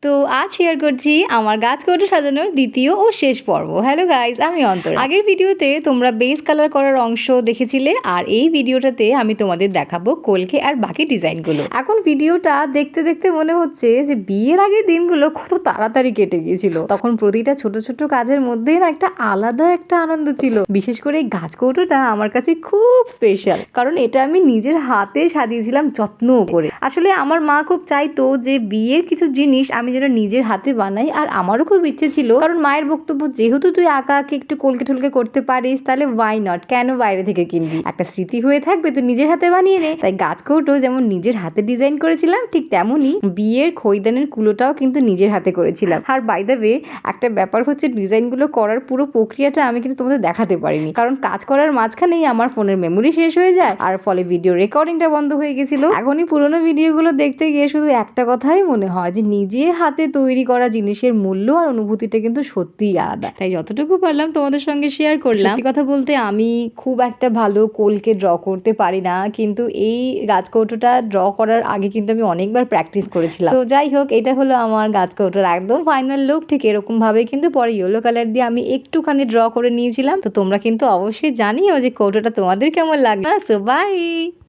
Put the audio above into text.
তো আজ শেয়ার করছি আমার গাছ কৌটো সাজানোর দ্বিতীয় ও শেষ পর্ব। হ্যালো গাইজ, আমি অন্তরা। আগের ভিডিওতে তোমরা বেস কালার করার অংশ দেখেছিলে, আর এই ভিডিওটাতে আমি তোমাদের দেখাবো কলকে আর বাকি ডিজাইনগুলো। এখন ভিডিওটা দেখতে দেখতে মনে হচ্ছে যে বিয়ের আগের দিনগুলো কত তাড়াতাড়ি কেটে গিয়েছিল। তখন প্রতিটা ছোট ছোট কাজের মধ্যেই না একটা আলাদা একটা আনন্দ ছিল। বিশেষ করে এই গাছ কৌটোটা আমার কাছে খুব স্পেশাল, কারণ এটা আমি নিজের হাতে সাজিয়েছিলাম যত্ন করে। আসলে আমার মা খুব চাইতো যে বিয়ের কিছু জিনিস আমি যেন নিজের হাতে বানাই, আর আমারও খুব ইচ্ছে ছিল, কারণ মায়ের বক্তব্য যেহেতু তুই আঁকা আঁকি একটু কলকে টলকে করতে পারিস, তাহলে ওয়াই নট, কেন বাইরে থেকে কিনবি, একটা স্মৃতি হয়ে থাকবে, তুই নিজের হাতে বানিয়ে নে। তাই গাছ কৌটো যেমন নিজের হাতে ডিজাইন করেছিলাম, ঠিক তেমনই বিয়ের খৈদানের কুলোটাও কিন্তু নিজের হাতে করেছিলাম। আর বাই দ্য ওয়ে, একটা ব্যাপার হচ্ছে ডিজাইনগুলো করার পুরো প্রক্রিয়াটা আমি কিন্তু তোমাদের দেখাতে পারিনি, কারণ কাজ করার মাঝখানেই আমার ফোনের মেমোরি শেষ হয়ে যায়, আর ফলে ভিডিও রেকর্ডিংটা বন্ধ হয়ে গেছিল। এখনই পুরোনো ভিডিওগুলো দেখতে গিয়ে শুধু একটা কথাই মনে হয় যে নিজে হাতে তৈরি করা জিনিসের মূল্য আর অনুভূতিটা কিন্তু সত্যিই আলাদা। তাই যতটুকু পারলাম তোমাদের সঙ্গে শেয়ার করলাম। সত্যি কথা বলতে আমি খুব একটা ভালো কোলকে ড্র করতে পারি না, কিন্তু এই গাছ কৌটোটা ড্র করার আগে কিন্তু আমি অনেকবার প্র্যাকটিস করেছিলাম। তো যাই হোক, এটা হলো আমার গাছ কৌটোর একদম ফাইনাল লুক। ঠিক এরকম ভাবে কিন্তু পরে ইয়েলো কালার দিয়ে আমি একটুখানি ড্র করে নিয়েছিলাম। তো তোমরা কিন্তু অবশ্যই জানিও যে কৌটোটা তোমাদের কেমন লাগবে। So by.